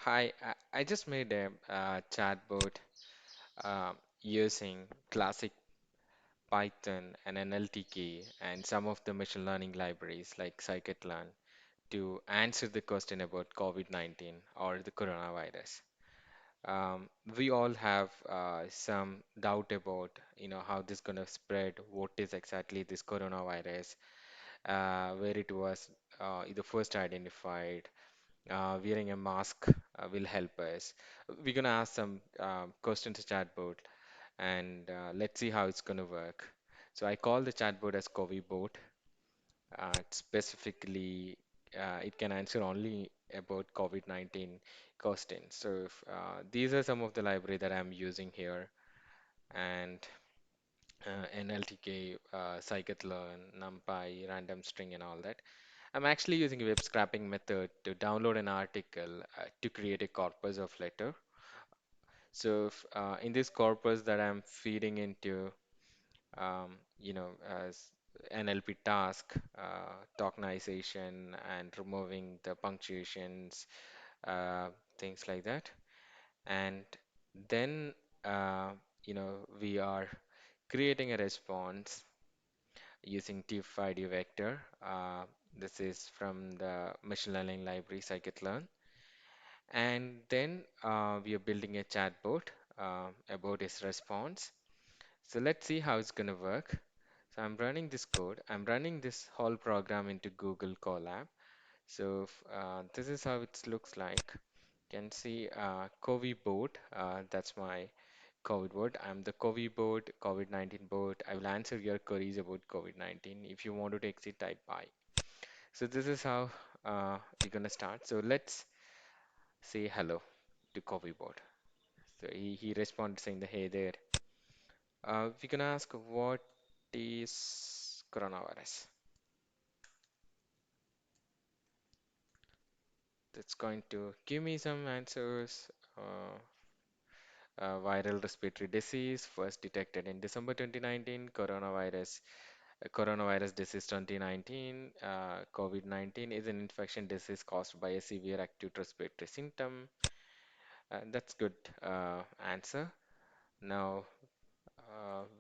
Hi, I just made a chatbot using classic Python and NLTK and some of the machine learning libraries like scikit-learn to answer the question about COVID-19 or the coronavirus. We all have some doubt about, how this gonna spread, what is exactly this coronavirus, where it was the first identified, wearing a mask will help us. We're gonna ask some questions to chatbot and let's see how it's gonna work. So I call the chatbot as COVIBot. Specifically, it can answer only about COVID-19 questions. So these are some of the library that I'm using here, and NLTK, scikit-learn, NumPy, random string, and all that. I'm actually using a web scraping method to download an article to create a corpus of letter. So in this corpus that I'm feeding into, as NLP task, tokenization and removing the punctuations, uh, things like that. And then, we are creating a response using TIFF-ID vector. This is from the machine learning library scikit-learn. And then we are building a chatbot about its response. So let's see how it's going to work. So I'm running this code. I'm running this whole program into Google Colab. So this is how it looks like. You can see COVIBot. That's my COVID bot. I'm the COVIBot, COVID-19 bot. I will answer your queries about COVID-19. If you want to exit, type I. So this is how we're gonna start. So let's say hello to COVIBot. So he responded saying the hey there. We can ask what is coronavirus. That's going to give me some answers. Viral respiratory disease first detected in December 2019. Coronavirus disease 2019. COVID-19 is an infection disease caused by a severe acute respiratory symptom. That's good answer. Now,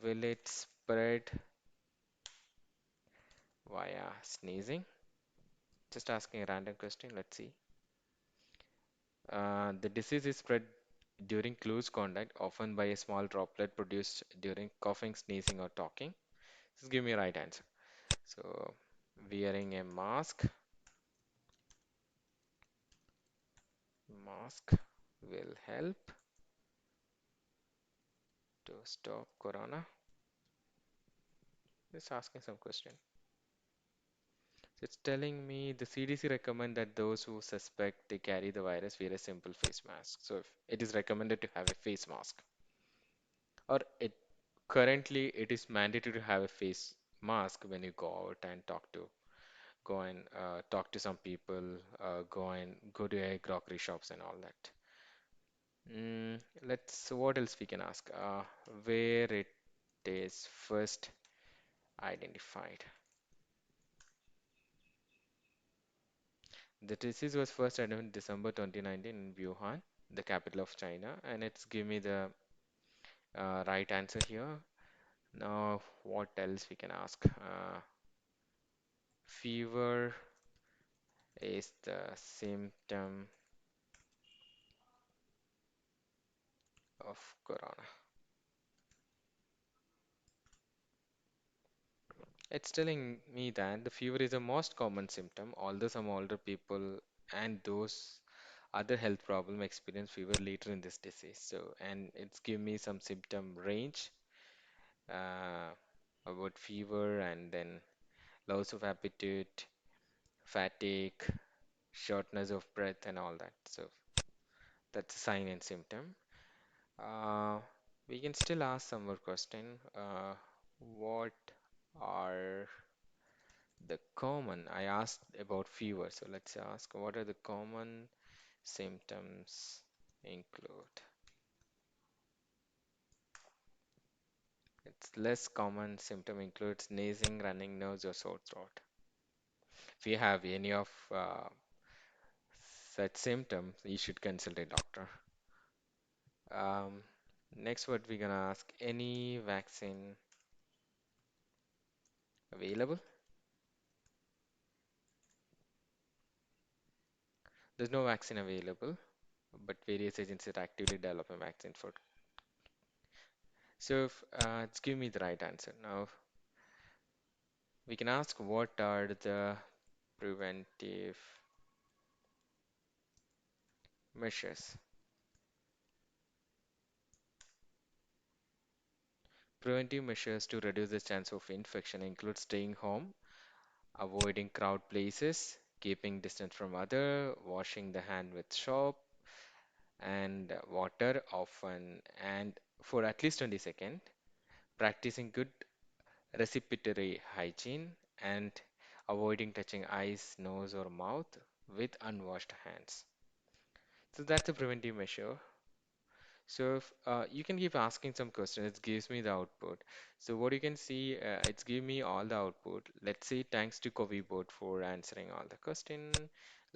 will it spread via sneezing? Just asking a random question. Let's see. The disease is spread during close contact, often by a small droplet produced during coughing, sneezing, or talking. Just give me a right answer. So, wearing a mask will help to stop corona. Just asking some question. So it's telling me the CDC recommend that those who suspect they carry the virus wear a simple face mask. So if it is recommended to have a face mask, or it currently it is mandatory to have a face mask when you go out and go and talk to some people, go to a grocery shops and all that. What else we can ask? Where it is first identified. The disease was first identified in December 2019 in Wuhan, the capital of China, and it's give me the right answer here. Now, what else we can ask? Fever is the symptom of corona. It's telling me that the fever is the most common symptom, although some older people and those other health problem experience fever later in this disease. So, and it's give me some symptom range uh, about fever and then loss of appetite, fatigue, shortness of breath, and all that. So that's a sign and symptom. Uh, we can still ask some more question. What are the common? I asked about fever, so let's ask what are the common symptoms include? It's less common symptom includes sneezing, running nose, or sore throat. If you have any of such symptoms, you should consult a doctor. Um, Next, what we're gonna ask, any vaccine available? There's no vaccine available, but various agencies are actively developing vaccines for. So, it's give me the right answer. Now, we can ask what are the preventive measures? Preventive measures to reduce the chance of infection include staying home, avoiding crowd places, keeping distance from other, washing the hand with soap and water often and for at least 20 seconds, practicing good respiratory hygiene, and avoiding touching eyes, nose, or mouth with unwashed hands. So that's a preventive measure. So if, you can keep asking some questions, it gives me the output. So what you can see, it's give me all the output. Let's say thanks to COVIBot for answering all the question.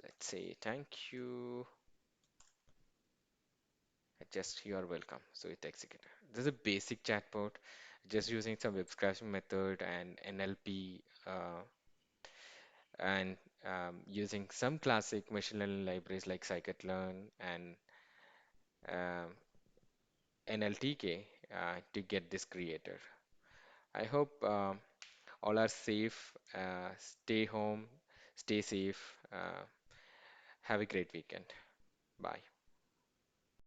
Let's say thank you. Just you are welcome. So it executed. This is a basic chatbot, just using some web scraping method and NLP and using some classic machine learning libraries like scikit-learn and um, NLTK to get this created. I hope all are safe. Stay home, stay safe. Have a great weekend. Bye.